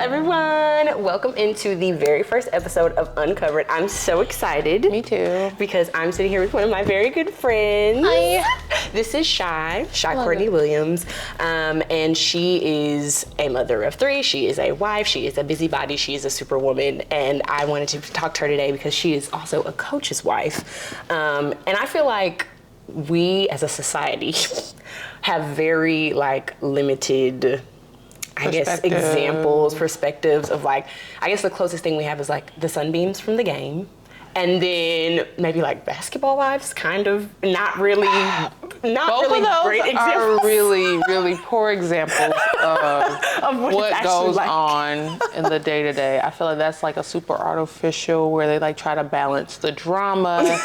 everyone. Welcome into the very first episode of Uncovered. I'm so excited. Me too. Because I'm sitting here with one of my very good friends. Hi. This is Shy Courtney Williams. And she is a mother of three. She is a wife. She is a busybody. She is a superwoman. And I wanted to talk to her today because she is also a coach's wife. And I feel like we as a society have very limited, I guess, examples, perspectives of I guess the closest thing we have is the sunbeams from the game. And then maybe basketball wives, kind of not really Both of those great examples. are really poor examples of what goes on in the day-to-day. I feel like that's a super artificial where they try to balance the drama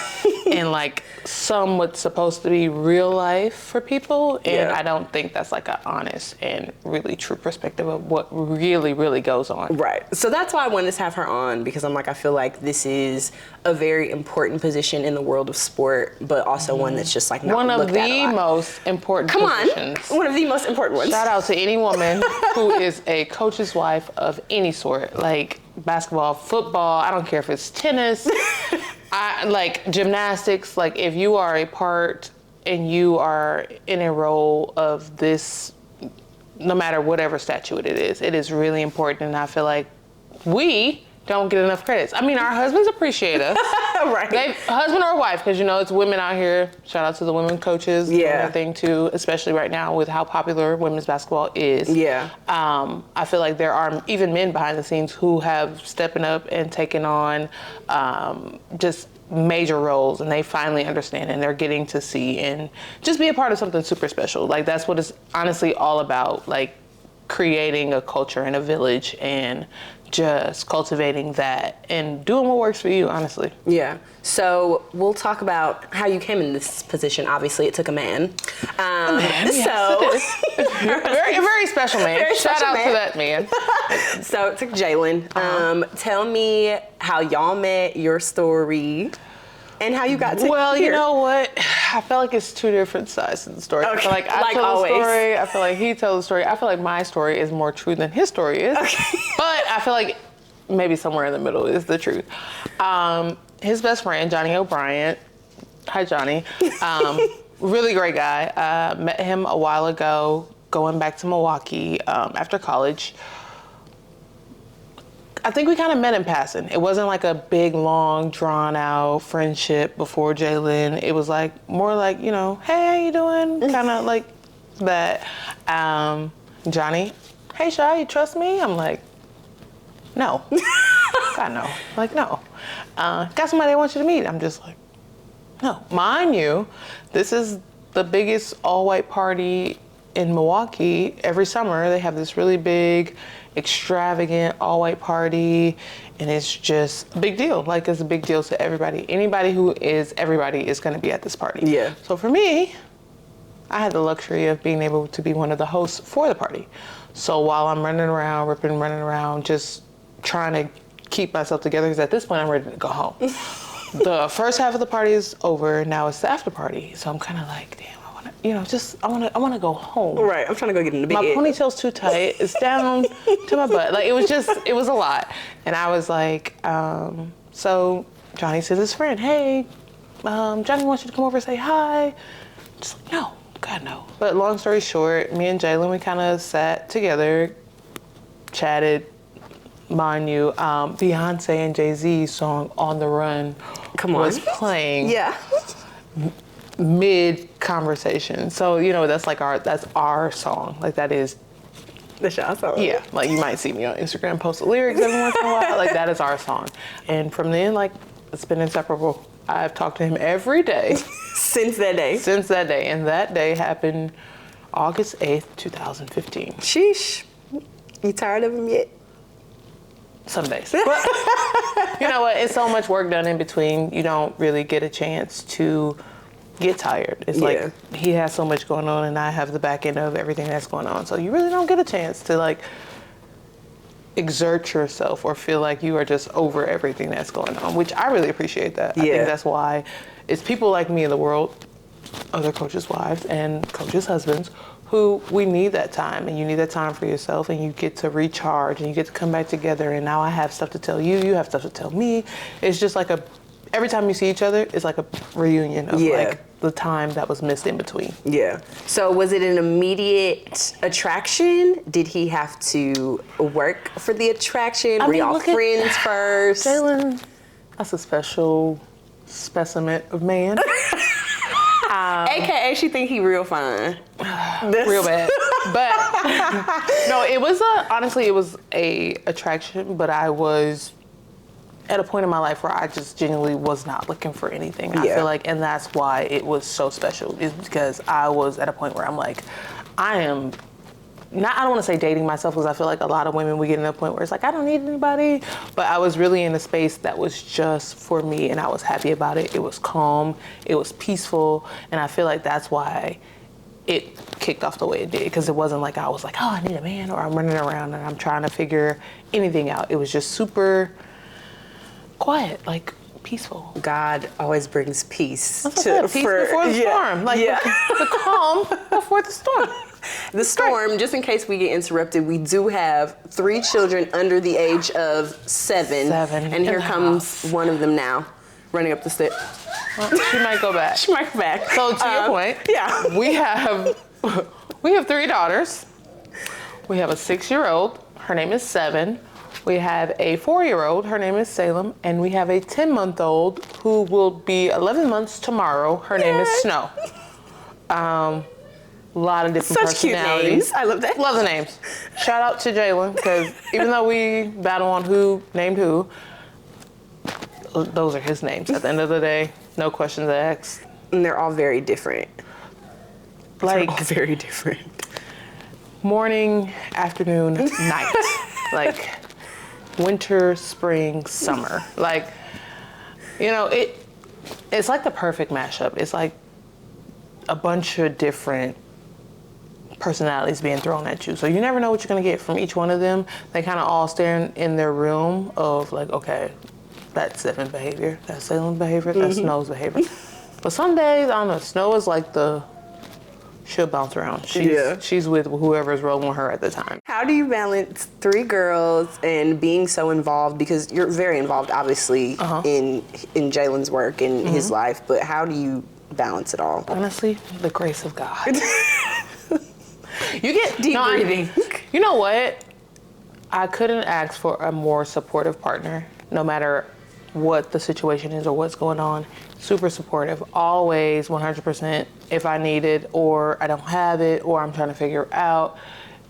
and some what's supposed to be real life for people. And I don't think that's an honest and really true perspective of what really goes on. Right. So that's why I wanted to have her on, because I feel like this is a very important position in the world of sport, but also one that's just not one of looked at a lot. the most important positions. One of the most important ones. Shout out to any woman who is a coach's wife of any sort, basketball, football, I don't care if it's tennis, gymnastics. If you are a part and you are in a role of this, no matter whatever statute it is really important. And I feel like we don't get enough credits. I mean, our husbands appreciate us. Right. Husband or wife, because it's women out here. Shout out to the women coaches. Yeah. And everything too, especially right now with how popular women's basketball is. Yeah. I feel like there are even men behind the scenes who have stepping up and taken on just major roles, and they finally understand and they're getting to see and just be a part of something super special. That's what it's honestly all about, creating a culture and a village and just cultivating that and doing what works for you, honestly. Yeah. So we'll talk about how you came in this position. Obviously, it took a man. Very special man. Shout out to that man. So it took Jaylen. Tell me how y'all met, your story, and how you got to Well, here. you know what? I feel like it's two different sides of the story. Okay. I feel like I tell always. the story. I feel like he tells the story. I feel like my story is more true than his story is. Okay. But I feel like maybe somewhere in the middle is the truth. His best friend, Johnny O'Brien. Hi, Johnny. Really great guy. Met him a while ago, going back to Milwaukee after college. I think we kind of met in passing. It wasn't a big, long, drawn-out friendship before Jaylen. It was more hey, how you doing? Kind of like that. Johnny, hey, Shy, you trust me? I'm no. God, no. No. Got somebody I want you to meet. I'm just no. Mind you, this is the biggest all-white party in Milwaukee. Every summer, they have this really big, extravagant all-white party, and it's just a big deal. It's a big deal to everybody. Anybody who is everybody is going to be at this party. Yeah. So for me, I had the luxury of being able to be one of the hosts for the party. So while I'm running around, just trying to keep myself together, because at this point I'm ready to go home. The first half of the party is over. Now it's the after party. So I'm kind of damn. I want to go home. Right, I'm trying to go get in the bed. My ponytail's too tight. It's down to my butt. It was a lot. And I was so Johnny says his friend, hey, Johnny wants you to come over and say hi. Just no, God, no. But long story short, me and Jaylen, we kind of sat together, chatted. Mind you, Beyonce and Jay-Z's song On the Run was playing. Yeah. Mid conversation, so that's our song. That is the Shy song. Yeah, you might see me on Instagram post the lyrics every once in a while. That is our song, and from then it's been inseparable. I've talked to him every day since that day. And that day happened August 8th, 2015. Sheesh, you tired of him yet? Some days. But you know what? It's so much work done in between. You don't really get a chance to get tired. It's he has so much going on and I have the back end of everything that's going on. So you really don't get a chance to exert yourself or feel like you are just over everything that's going on, which I really appreciate that. I think that's why it's people like me in the world, other coaches' wives and coaches' husbands, who we need that time, and you need that time for yourself, and you get to recharge and you get to come back together. And now I have stuff to tell you, you have stuff to tell me. It's just like every time you see each other, it's like a reunion of like the time that was missed in between. Yeah. So was it an immediate attraction? Did he have to work for the attraction? Were y'all friends first? Jaylen, that's a special specimen of man. AKA, she think he real fine. Real bad. But no, it was honestly, it was a attraction, but I was at a point in my life where I just genuinely was not looking for anything. I feel like, and that's why it was so special, is because I was at a point where I'm like, I don't want to say dating myself, because I feel like a lot of women, we get to a point where it's like, I don't need anybody. But I was really in a space that was just for me, and I was happy about it. It was calm, it was peaceful, and I feel like that's why it kicked off the way it did, because it wasn't like I was like, oh, I need a man, or I'm running around and I'm trying to figure anything out. It was just super quiet, like peaceful. God always brings peace. Peace before the storm. Like the calm before the storm. The storm, just in case we get interrupted, we do have 3 children under the age of 7. And here comes one of them now, running up the steps. Well, she might go back. She might go back. So to your point, we have 3 daughters. We have a 6-year-old. Her name is 7. We have a 4-year-old. Her name is Salem. And we have a 10-month-old who will be 11 months tomorrow. Her name is Snow. A lot of different personalities. Cute names. I love that. Love the names. Shout out to Jaylen, because even though we battle on who named who, those are his names at the end of the day. No questions asked. And they're all very different. Like, they're all very different. Morning, afternoon, night. Like winter, spring, summer. Like, you know, it's like the perfect mashup. It's like a bunch of different personalities being thrown at you. So you never know what you're going to get from each one of them. They kind of all stand in their room of like, okay, that's Seven's behavior, that's Salem's behavior, that's Snow's behavior. But some days, I don't know, Snow is like she'll bounce around. She's with whoever's rolling with her at the time. How do you balance 3 girls and being so involved? Because you're very involved, obviously, in Jalen's work and his life, but how do you balance it all? Honestly, the grace of God. You get deep breathing. You know what? I couldn't ask for a more supportive partner, no matter what the situation is or what's going on. Super supportive, always 100%. If I need it, or I don't have it, or I'm trying to figure it out,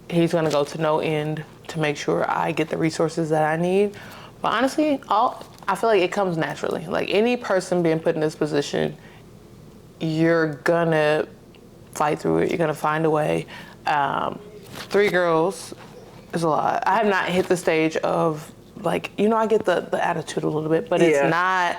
he's gonna go to no end to make sure I get the resources that I need. But honestly, I feel like it comes naturally. Like any person being put in this position, you're gonna fight through it. You're gonna find a way. 3 girls is a lot. I have not hit the stage of like, you know, I get the attitude a little bit, but it's not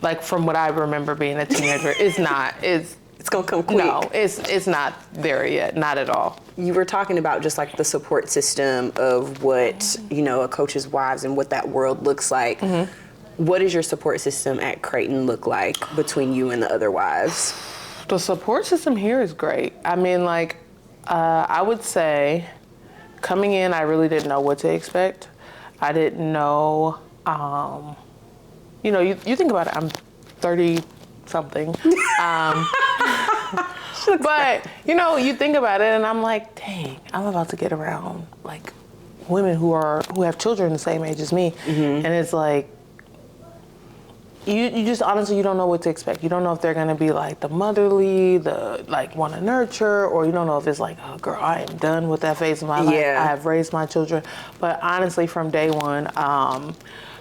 like from what I remember being a teenager. It's not. It's gonna come quick. No, it's not there yet. Not at all. You were talking about just like the support system of what, you know, a coach's wives and what that world looks like. What does your support system at Creighton look like between you and the other wives? The support system here is great. I mean, like, I would say coming in, I really didn't know what to expect. I didn't know, you know, you think about it, I'm 30 something. But, you know, you think about it and I'm like, dang, I'm about to get around like women who have children the same age as me. And it's like, you just honestly, you don't know what to expect. You don't know if they're gonna be like the motherly, the like want to nurture, or you don't know if it's like, oh girl, I am done with that phase of my life. I have raised my children. But honestly, from day one,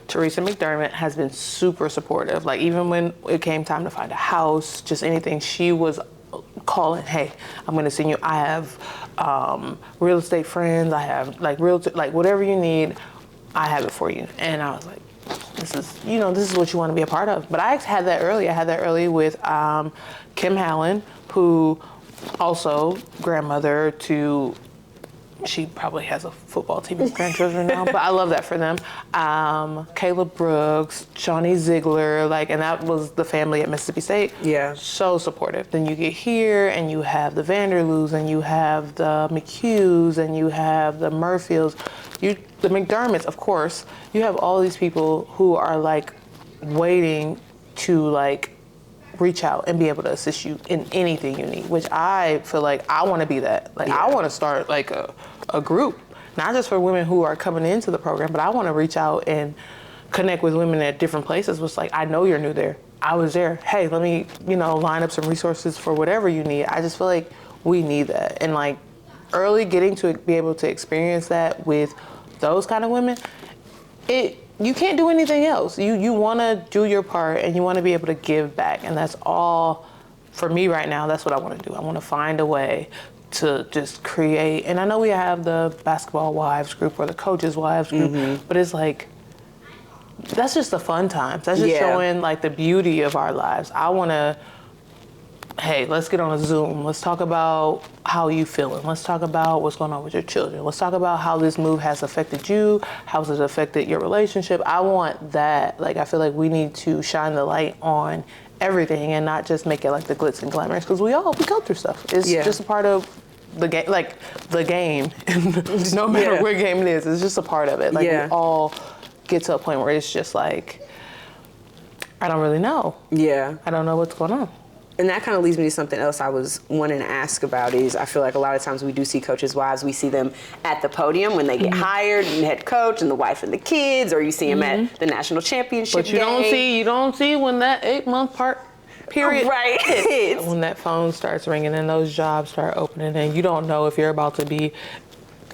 Teresa McDermott has been super supportive. Like even when it came time to find a house, just anything, she was calling, hey, I'm gonna send you, I have real estate friends, I have like like whatever you need, I have it for you. And I was like, this is what you want to be a part of. But I had that early. I had that early with Kim Hallen, who also grandmother to she probably has a football team of grandchildren now, but I love that for them. Caleb Brooks, Shawnee Ziegler, like, and that was the family at Mississippi State. Yeah. So supportive. Then you get here and you have the Vanderloos and you have the McHughes and you have the Murfields, the McDermotts, of course. You have all these people who are like waiting to like reach out and be able to assist you in anything you need, which I feel like I want to be that. Like, I want to start like a group, not just for women who are coming into the program, but I want to reach out and connect with women at different places. It's like, I know you're new there. I was there. Hey, let me, line up some resources for whatever you need. I just feel like we need that. And like early getting to be able to experience that with those kind of women, you can't do anything else. You want to do your part and you want to be able to give back. And that's all for me right now. That's what I want to do. I want to find a way to just create. And I know we have the basketball wives group or the coaches wives group, but it's like, that's just the fun times. That's just showing like the beauty of our lives. I want to, hey, let's get on a Zoom. Let's talk about how you feeling. Let's talk about what's going on with your children. Let's talk about how this move has affected you. How's it affected your relationship? I want that. Like, I feel like we need to shine the light on everything and not just make it like the glitz and glamours, because we go through stuff. It's just a part of the game, like the game. No matter what game it is, it's just a part of it. Like, we all get to a point where it's just like, I don't really know. Yeah. I don't know what's going on. And that kind of leads me to something else I was wanting to ask about is I feel like a lot of times we do see coaches' wives, we see them at the podium when they get hired and head coach and the wife and the kids, or you see them at the national championship But you don't see when that 8-month period hits. When that phone starts ringing and those jobs start opening and you don't know if you're about to be,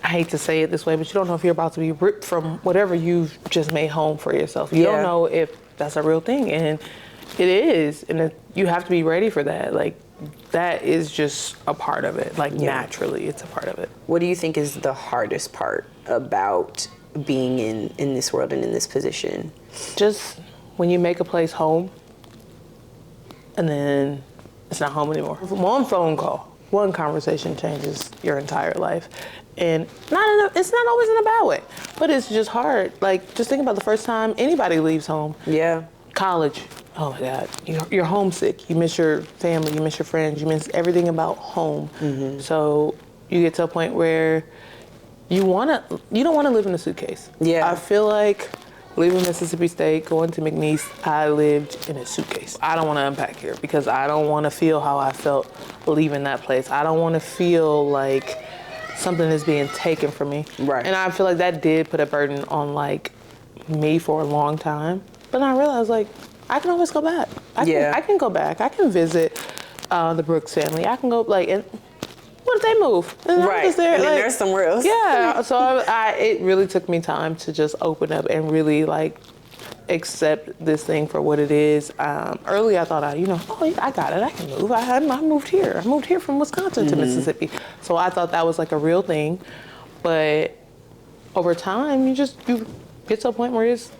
I hate to say it this way, but you don't know if you're about to be ripped from whatever you've just made home for yourself. You don't know if that's a real thing. And it is, and you have to be ready for that. Like, that is just a part of it. Like, naturally, it's a part of it. What do you think is the hardest part about being in this world and in this position? Just when you make a place home, and then it's not home anymore. One phone call, one conversation changes your entire life. And it's not always in a bad way, but it's just hard. Like, just think about the first time anybody leaves home. Yeah. College. Oh my God, you're homesick. You miss your family, you miss your friends, you miss everything about home. So you get to a point where you don't want to live in a suitcase. Yeah. I feel like leaving Mississippi State, going to McNeese, I lived in a suitcase. I don't want to unpack here because I don't want to feel how I felt leaving that place. I don't want to feel like something is being taken from me. Right. And I feel like that did put a burden on like me for a long time. But then I realized like, I can always go back. I can go back. I can visit the Brooks family. I can go and what if they move? And right. And then they're somewhere else. Yeah. So it really took me time to just open up and really like accept this thing for what it is. Early I thought I got it. I can move. I moved here. I moved here from Wisconsin to Mississippi. So I thought that was like a real thing. But over time, you get to a point where it's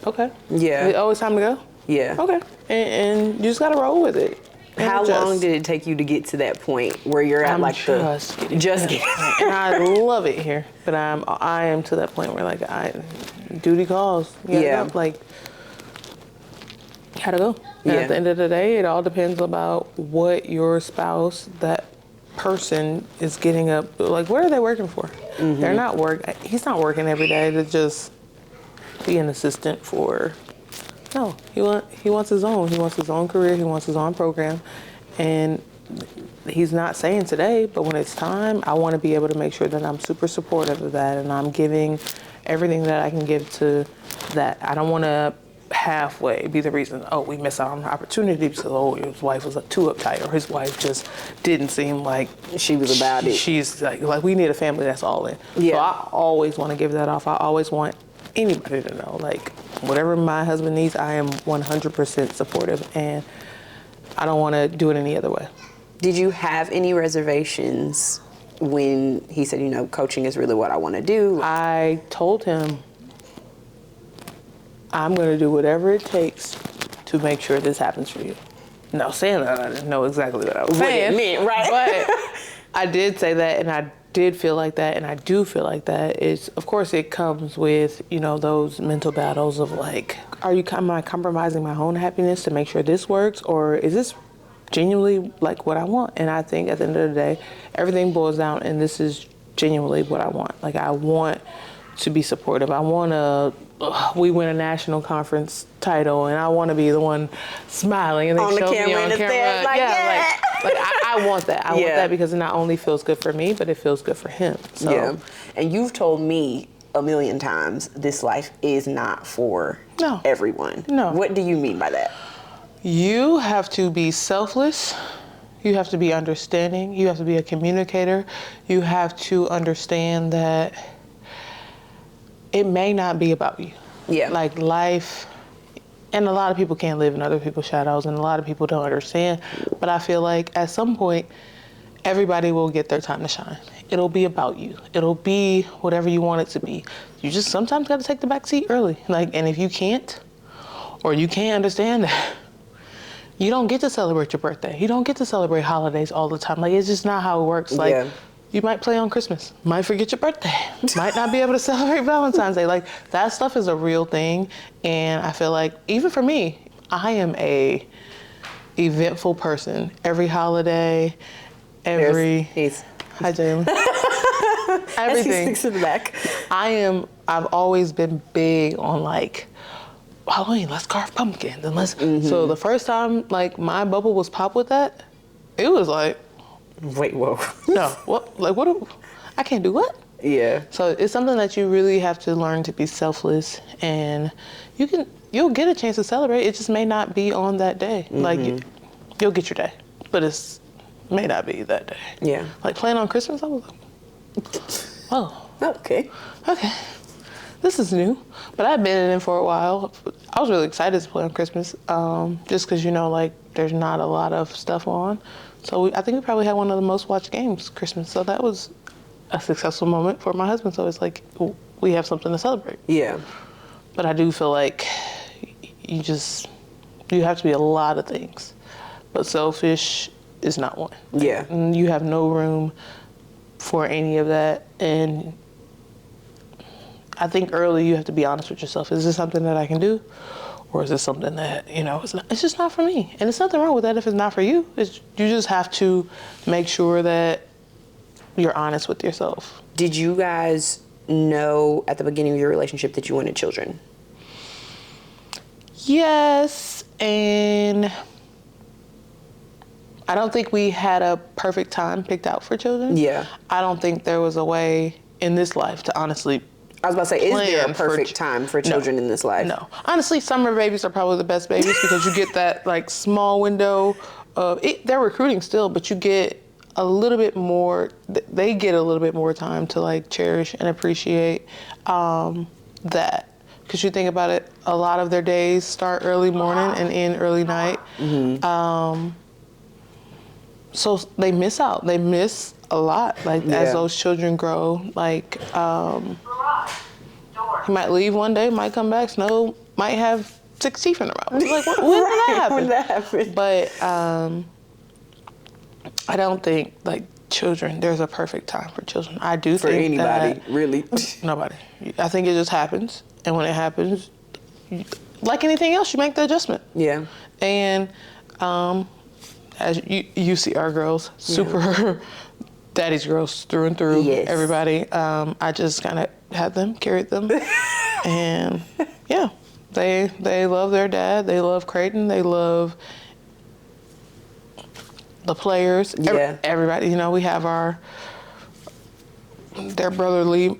okay. Yeah. Oh, it's time to go? Yeah. Okay. And you just got to roll with it. How long did it take you to get to that point where you're at just getting and I love it here, but I am to that point where like duty calls. You gotta go. Like, gotta go. And at the end of the day, it all depends about what your spouse, that person is getting up. Like, what are they working for? They're not he's not working every day to just be an assistant for. No, he wants his own. He wants his own career. He wants his own program, and he's not saying today, but when it's time, I want to be able to make sure that I'm super supportive of that, and I'm giving everything that I can give to that. I don't want to halfway be the reason. Oh, we missed out on an opportunity because his wife was too uptight, or his wife just didn't seem like she was about it. She's like we need a family that's all in. Yeah. So I always want to give that off. I always want anybody to know, like, whatever my husband needs, I am 100% supportive, and I don't want to do it any other way. Did you have any reservations when he said, coaching is really what I want to do? I told him, I'm going to do whatever it takes to make sure this happens for you. Now, saying that, I didn't know exactly what I was saying. What it meant, right? But I did say that, and I did feel like that, and I do feel like that, is, of course, it comes with, you know, those mental battles of like, am I compromising my own happiness to make sure this works, or is this genuinely like what I want? And I think at the end of the day, everything boils down, and this is genuinely what I want. Like, I want to be supportive. I want to, we win a national conference title, and I want to be the one smiling and they show me on camera. I want that. I want that because it not only feels good for me, but it feels good for him. So. Yeah. And you've told me a million times, this life is not for everyone. No. What do you mean by that? You have to be selfless. You have to be understanding. You have to be a communicator. You have to understand that it may not be about you. Yeah. Like life, and a lot of people can't live in other people's shadows, and a lot of people don't understand. But I feel like at some point, everybody will get their time to shine. It'll be about you. It'll be whatever you want it to be. You just sometimes got to take the back seat early. Like, and if you can't, or you can't understand that, you don't get to celebrate your birthday. You don't get to celebrate holidays all the time. Like, it's just not how it works. Like, you might play on Christmas, might forget your birthday, might not be able to celebrate Valentine's Day. Like, that stuff is a real thing. And I feel like, even for me, I am a eventful person. Every holiday, hi Jaylen. Everything. Sticks in the back. I've always been big on like, Halloween, let's carve pumpkins and let's, so the first time like my bubble was popped with that, it was like, wait, whoa. No, I can't do what? Yeah. So it's something that you really have to learn to be selfless, and you'll get a chance to celebrate. It just may not be on that day. Like you'll get your day, but may not be that day. Yeah. Like playing on Christmas, I was like, oh. Okay. This is new, but I've been in it for a while. I was really excited to play on Christmas, just because, you know, like there's not a lot of stuff on. So I think we probably had one of the most watched games Christmas. So that was a successful moment for my husband. So it's like, we have something to celebrate. Yeah. But I do feel like you have to be a lot of things, but selfish is not one. Yeah. And you have no room for any of that. And I think early you have to be honest with yourself. Is this something that I can do? Or is this something that, you know, it's just not for me? And there's nothing wrong with that if it's not for you. You just have to make sure that you're honest with yourself. Did you guys know at the beginning of your relationship that you wanted children? Yes, and I don't think we had a perfect time picked out for children. Yeah. I don't think there was a way in this life to honestly I was about to say, is there a perfect time for children in this life? No. Honestly, summer babies are probably the best babies because you get that like small window of it. They're recruiting still, but you get a little bit more, they get a little bit more time to like cherish and appreciate that. Because you think about it, a lot of their days start early morning and end early night. So they miss out. They miss a lot, like as those children grow. Like he might leave one day, might come back, Snow might have 6 teeth in a row. Like, when did that happen? When did that happen? But I don't think like children, there's a perfect time for children. I do for think anybody, that, really. Nobody. I think it just happens, and when it happens, like anything else, you make the adjustment. Yeah. And as you see our girls, super daddy's girls through and through. Yes. Everybody. I just kind of had them, carried them, and yeah, they love their dad. They love Creighton. They love the players. Yeah. Everybody. You know, we have their brotherly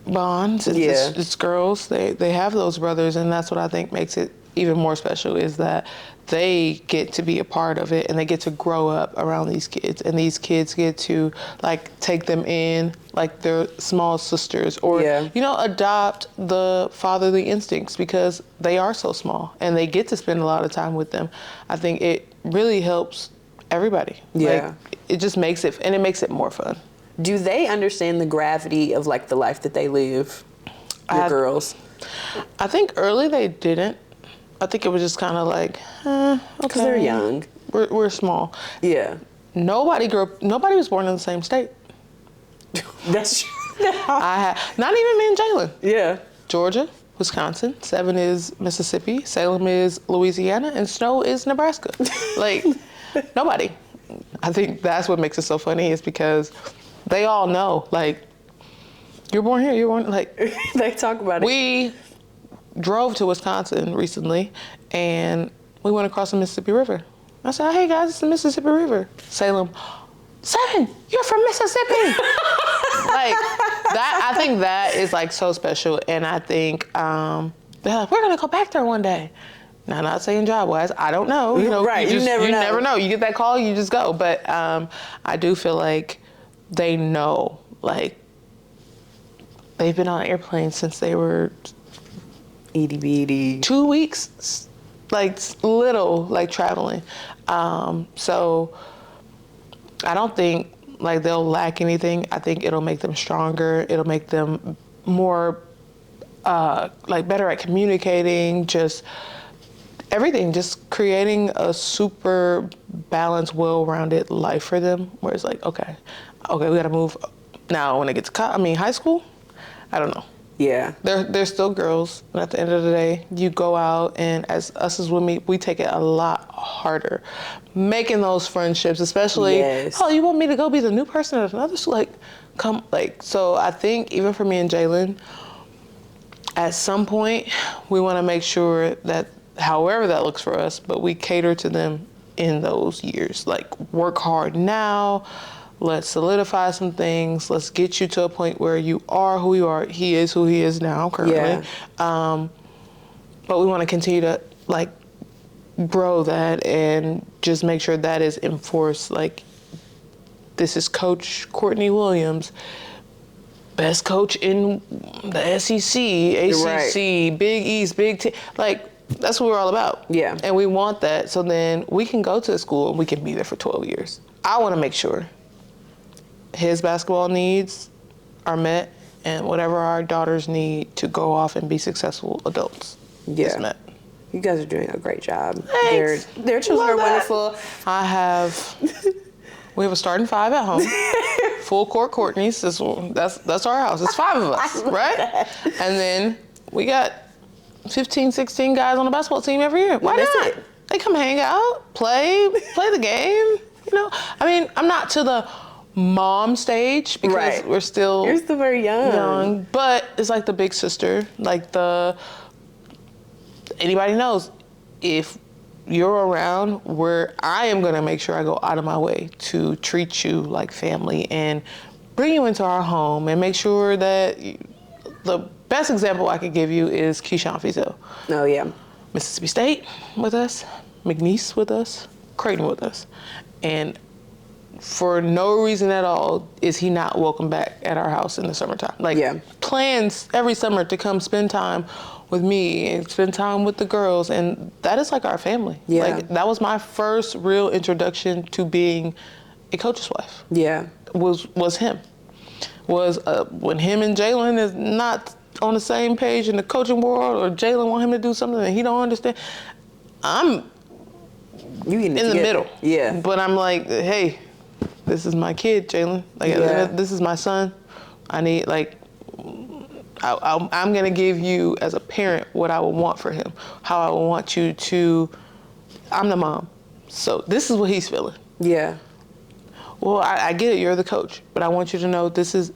bonds. It's girls. They have those brothers, and that's what I think makes it even more special, is that they get to be a part of it and they get to grow up around these kids, and these kids get to like take them in like their small sisters, or you know, adopt the fatherly instincts because they are so small and they get to spend a lot of time with them. I think it really helps everybody. Like, it just makes it, and it makes it more fun. Do they understand the gravity of like the life that they live, your girls? I think early they didn't. I think it was just kind of like, okay. Because they're young. We're small. Yeah. Nobody was born in the same state. That's true. Not even me and Jaylen. Yeah. Georgia, Wisconsin, 7 is Mississippi, Salem is Louisiana, and Snow is Nebraska. Like, nobody. I think that's what makes it so funny is because they all know, like, you're born here, you're born, like. They talk about it. We drove to Wisconsin recently, and we went across the Mississippi River. I said, hey guys, it's the Mississippi River. Salem, 7, you're from Mississippi. Like, that, I think that is like so special. And I think, they're like, we're gonna go back there one day. Now, not saying job-wise, I don't know. You know, right, you never know. You get that call, you just go. But I do feel like they know, like, they've been on airplanes since they were itty bitty. 2 weeks, like little, like traveling. So I don't think like they'll lack anything. I think it'll make them stronger. It'll make them more like better at communicating, just everything, just creating a super balanced, well-rounded life for them. Where it's like, okay, we gotta move. Now when they get to high school, I don't know. Yeah. They're still girls, and at the end of the day, you go out, and as women, we take it a lot harder. Making those friendships, especially, yes. Oh, you want me to go be the new person at another school? Like, come, like, so I think even for me and Jaylen, at some point, we want to make sure that however that looks for us, but we cater to them in those years. Like, work hard now. Let's solidify some things. Let's get you to a point where you are who you are. He is who he is now currently. Yeah. But we want to continue to like grow that and just make sure that is enforced. Like, this is Coach Courtney Williams, best coach in the SEC, ACC, right. Big East, Big Ten. Like, that's what we're all about. Yeah. And we want that. So then we can go to the school and we can be there for 12 years. I want to make sure his basketball needs are met, and whatever our daughters need to go off and be successful adults is met. You guys are doing a great job. Thanks. Their children are wonderful. We have a starting 5 at home. Full court Courtney's. That's our house. It's 5 of us, right? And then we got 15, 16 guys on the basketball team every year. Why not? They come hang out, play the game. You know, I mean, I'm not to the mom stage because we're still you're still very young, but it's like the big sister, like anybody knows if you're around, where I am gonna make sure I go out of my way to treat you like family and bring you into our home and make sure that the best example I could give you is Keyshawn Fizel. Oh yeah. Mississippi State with us, McNeese with us, Creighton with us, and for no reason at all is he not welcome back at our house in the summertime. Like, plans every summer to come spend time with me and spend time with the girls, and that is like our family. Yeah. Like, that was my first real introduction to being a coach's wife. Yeah. Was him. When him and Jaylen is not on the same page in the coaching world, or Jaylen want him to do something that he don't understand, I'm in the middle. Yeah. But I'm like, hey, this is my kid, Jaylen. Like, this is my son. I need, like, I'm gonna give you as a parent what I would want for him, how I would want you to. I'm the mom, so this is what he's feeling. Yeah. Well, I get it. You're the coach, but I want you to know this is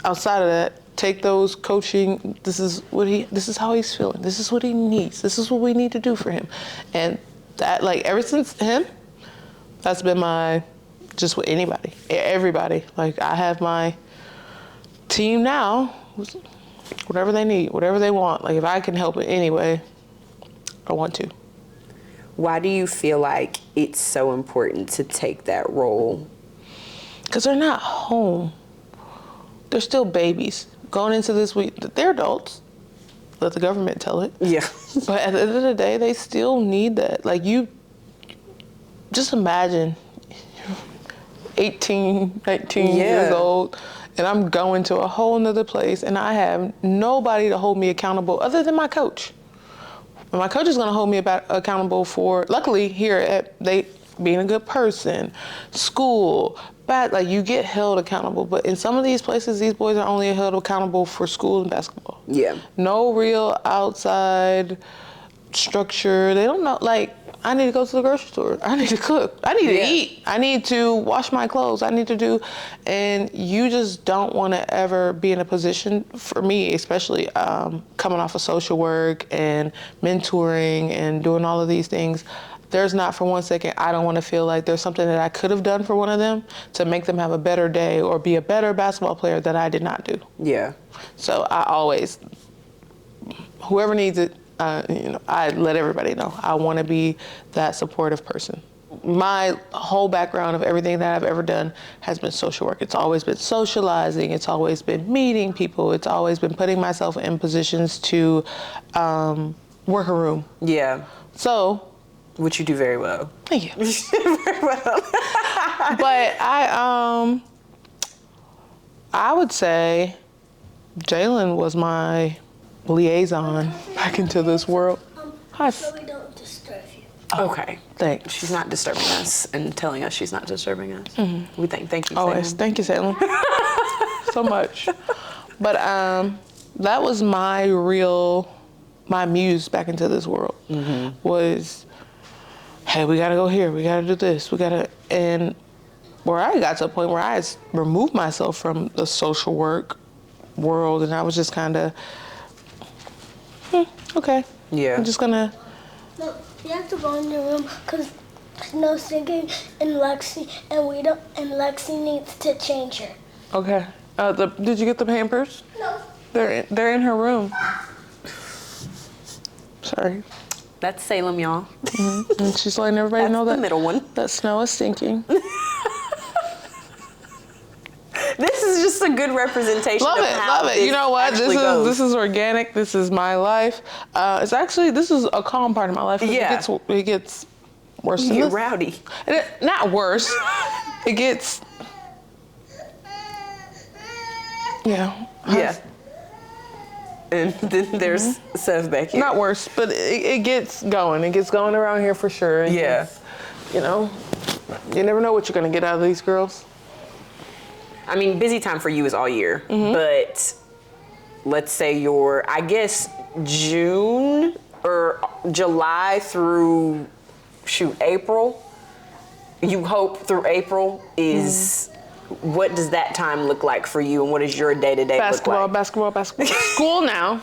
outside of that. Take those coaching. This is how he's feeling. This is what he needs. This is what we need to do for him, and that, like, ever since him, that's been my. Just with everybody. Like, I have my team now, whatever they need, whatever they want. Like, if I can help in any way, I want to. Why do you feel like it's so important to take that role? Because they're not home. They're still babies. Going into this week, they're adults. Let the government tell it. Yeah. But at the end of the day, they still need that. Like, you just imagine 18, 19 years old, and I'm going to a whole nother place, and I have nobody to hold me accountable other than my coach. And my coach is going to hold me accountable for, luckily here at being a good person, school, bad, like you get held accountable, but in some of these places, these boys are only held accountable for school and basketball. Yeah. No real outside structure. They don't know, like, I need to go to the grocery store. I need to cook. I need to eat. I need to wash my clothes. I need to do, and you just don't want to ever be in a position, for me especially, coming off of social work and mentoring and doing all of these things, there's not for one second, I don't want to feel like there's something that I could have done for one of them to make them have a better day or be a better basketball player that I did not do. Yeah. So I always, whoever needs it, I let everybody know. I want to be that supportive person. My whole background of everything that I've ever done has been social work. It's always been socializing. It's always been meeting people. It's always been putting myself in positions to work a room. Yeah. So, which you do very well. thank you. Very well. But I would say Jaylen was my liaison back into this world. Hi. So we don't disturb you. Okay. Thanks. She's not disturbing us and telling us she's not disturbing us. Mm-hmm. We thank you. Always. Salem. Thank you, Salem. So much. But that was my muse back into this world. Was, hey, we gotta go here. We gotta do this. And where I got to a point where I had removed myself from the social work world, and I was just kind of, okay. Yeah. I'm just gonna. No, you have to go in your room because there's no singing in Lexi, and Lexi needs to change her. Okay. Did you get the Pampers? No. They're in her room. Sorry. That's Salem, y'all. And she's letting everybody know that the middle one. that snow is sinking. This is just a good representation Love of it, how love it. this You know what? actually goes. This is organic. This is my life. This is a calm part of my life. Yeah. It gets worse You than get this. rowdy. Not worse. It gets. Yeah. Yeah. And then there's Sev back here. Not worse, but it gets going. It gets going around here for sure. Yeah. You never know what you're gonna get out of these girls. I mean, busy time for you is all year, but let's say I guess June or July through, April, you hope through April is, what does that time look like for you, and what does your day-to-day look like? Basketball. School now,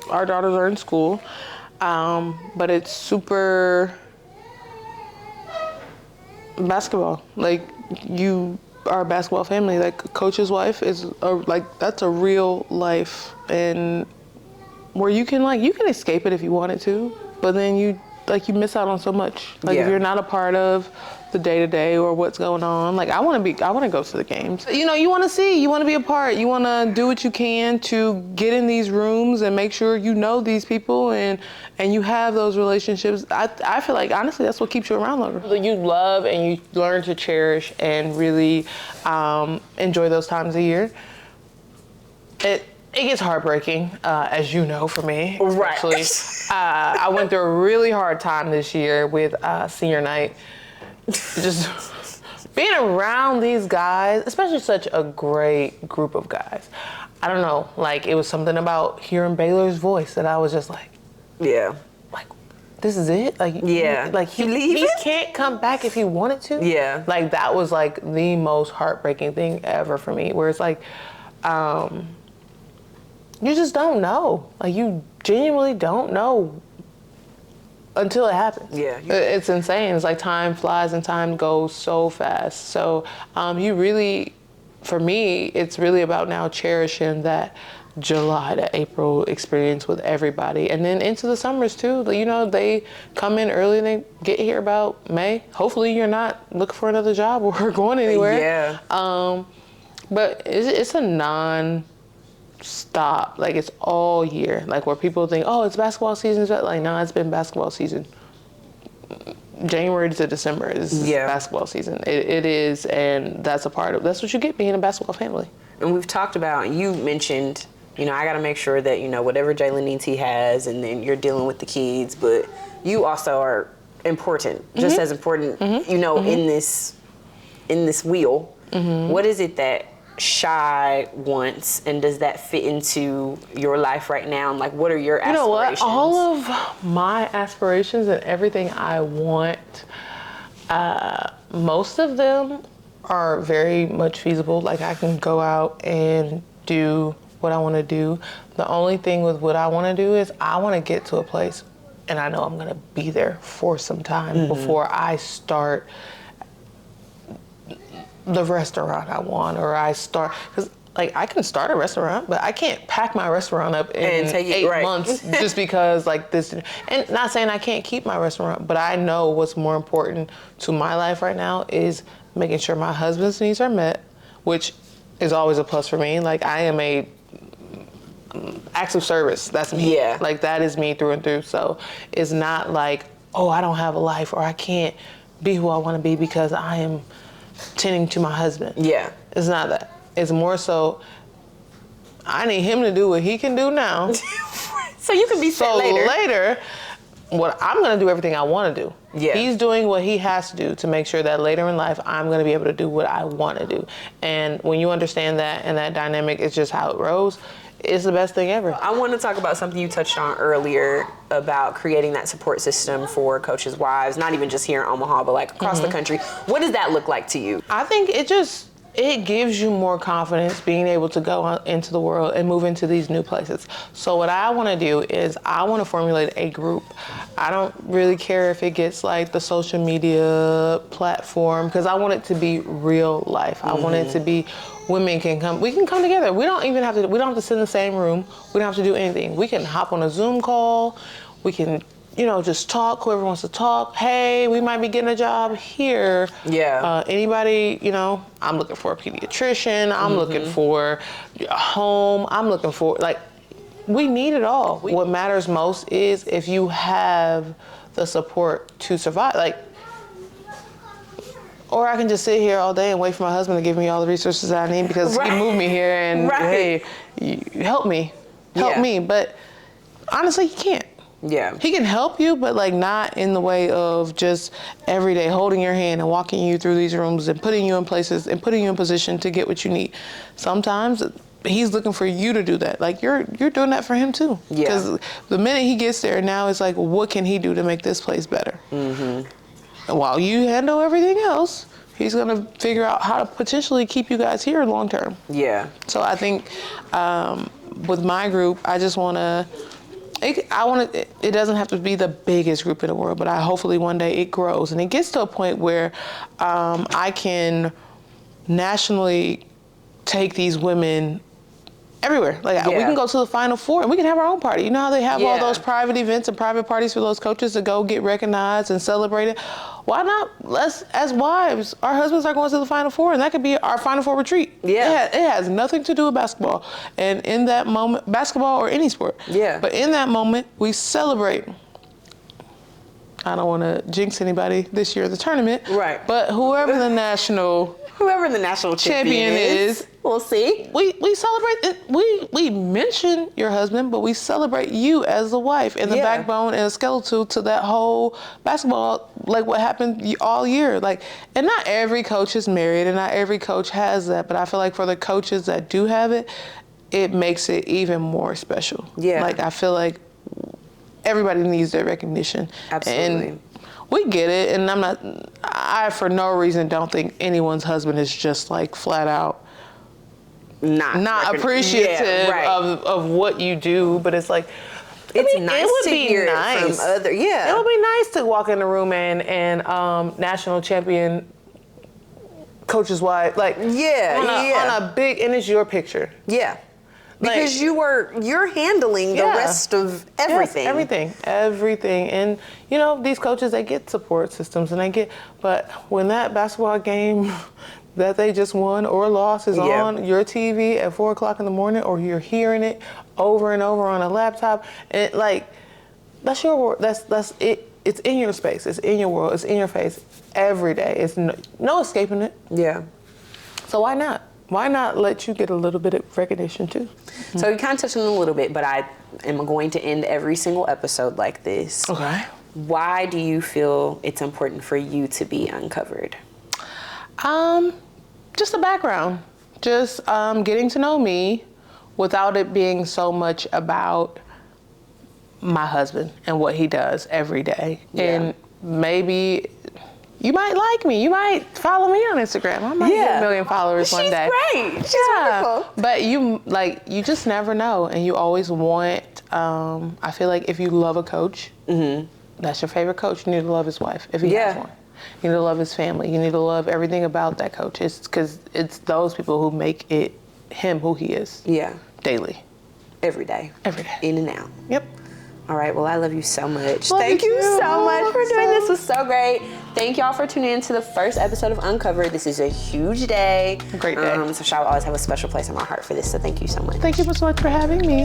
our daughters are in school, but it's super basketball. Like, you are a basketball family. Like, coach's wife is that's a real life, and where you can escape it if you wanted to, but then you miss out on so much. Like, if you're not a part of the day-to-day or what's going on, like, I want to go to the games. You want to see, you want to be a part, you want to do what you can to get in these rooms and make sure you know these people and you have those relationships. I feel like, honestly, that's what keeps you around longer. You love and you learn to cherish and really enjoy those times a year. It gets heartbreaking, as you know, for me. Especially. Right. I went through a really hard time this year with senior night. Just being around these guys, especially such a great group of guys. I don't know, like, it was something about hearing Baylor's voice that I was just like, Yeah. like, this is it? Like, Yeah. like he can't come back if he wanted to. Yeah. Like, that was like the most heartbreaking thing ever for me, where it's like, you just don't know. Like, you genuinely don't know until it happens. Yeah. It's insane. It's like time flies and time goes so fast. So you really, for me, it's really about now cherishing that July to April experience with everybody. And then into the summers too. They come in early and they get here about May. Hopefully you're not looking for another job or going anywhere. Yeah. But it's a non-stop. Like, it's all year. Like, where people think, oh, it's basketball season. Like, no, it's been basketball season. January to December is basketball season. It is, and that's what you get being a basketball family. And we've talked about, you mentioned, I got to make sure that, whatever Jaylen needs he has, and then you're dealing with the kids, but you also are important, just as important, in this in this wheel, what is it that Shy wants, and does that fit into your life right now? And like, what are your aspirations? You know what? All of my aspirations and everything I want, most of them are very much feasible. Like, I can go out and do what I want to do. The only thing with what I want to do is I want to get to a place, and I know I'm going to be there for some time before I start the restaurant I want, or I start, because like I can start a restaurant, but I can't pack my restaurant up in 8 months just because like this. And not saying I can't keep my restaurant, but I know what's more important to my life right now is making sure my husband's needs are met, which is always a plus for me. Like, I am a acts of service. That's me. Yeah. Like, that is me through and through. So it's not like, oh, I don't have a life, or I can't be who I want to be because I am tending to my husband. Yeah. It's not that. It's more so, I need him to do what he can do now. So you can be set so later. later, what I'm going to do everything I want to do. Yeah. He's doing what he has to do to make sure that later in life, I'm going to be able to do what I want to do. And when you understand that, and that dynamic is just how it rolls, it's the best thing ever. I want to talk about something you touched on earlier about creating that support system for coaches' wives, not even just here in Omaha, but like across the country. What does that look like to you? I think it gives you more confidence being able to go out into the world and move into these new places. So what I want to do is I want to formulate a group. I don't really care if it gets like the social media platform, because I want it to be real life. I want it to be women we can come together. We don't have to sit in the same room. We don't have to do anything. We can hop on a Zoom call. We can, just talk, whoever wants to talk. Hey, we might be getting a job here. Yeah. Anybody, I'm looking for a pediatrician. I'm looking for a home. I'm looking for, we need it all. What matters most is if you have the support to survive. Or I can just sit here all day and wait for my husband to give me all the resources that I need because he moved me here and, hey, help me. But honestly, he can't. Yeah. He can help you, but not in the way of just every day holding your hand and walking you through these rooms and putting you in places and putting you in position to get what you need. Sometimes he's looking for you to do that. You're doing that for him too. Yeah. Because the minute he gets there, now it's like, what can he do to make this place better? Mm-hmm. And while you handle everything else, he's going to figure out how to potentially keep you guys here long term. Yeah. So I think with my group, I just want to, it doesn't have to be the biggest group in the world, but hopefully one day it grows and it gets to a point where I can nationally take these women everywhere. We can go to the Final Four and we can have our own party. You know how they have all those private events and private parties for those coaches to go get recognized and celebrated? Why not? Let's, as wives, our husbands are going to the Final Four, and that could be our Final Four retreat. Yeah. It has nothing to do with basketball. And in that moment, basketball or any sport. Yeah. But in that moment, we celebrate. I don't want to jinx anybody this year at the tournament. Right. But whoever the national champion is. We'll see. We celebrate it. We mention your husband, but we celebrate you as the wife and the backbone and the skeleton to that whole basketball, what happened all year. And not every coach is married and not every coach has that, but I feel like for the coaches that do have it, it makes it even more special. Yeah. I feel like everybody needs that recognition. Absolutely. And we get it, and I for no reason don't think anyone's husband is just flat out not appreciative of what you do, but it's nice it would to be hear nice from other. It would be nice to walk in the room and national champion coach's wife, on a big, and it's your picture. Yeah. Because you're handling the rest of everything. Yes, everything. And these coaches, they get support systems and but when that basketball game that they just won or lost is on your TV at 4:00 in the morning, or you're hearing it over and over on a laptop, and that's your world. That's it. It's in your space. It's in your world. It's in your face every day. It's no escaping it. Yeah. So why not? Why not let you get a little bit of recognition too? So you kind of touched on it a little bit, but I am going to end every single episode like this. Okay. Why do you feel it's important for you to be uncovered? Just the background. Just getting to know me without it being so much about my husband and what he does every day. Yeah. And maybe you might like me. You might follow me on Instagram. I might get 1 million followers one day. She's great. She's wonderful. But you just never know. And you always want, I feel like if you love a coach, that's your favorite coach, you need to love his wife if he has one. You need to love his family. You need to love everything about that coach. It's because it's those people who make him who he is. Yeah. Daily. Every day. Every day. In and out. Yep. All right, well, I love you so much. Love Thank you you too. so much for doing this. It was so great. Thank y'all for tuning in to the first episode of Uncovered. This is a huge day. Great day. So Shy will always have a special place in my heart for this, so thank you so much. Thank you so much for having me.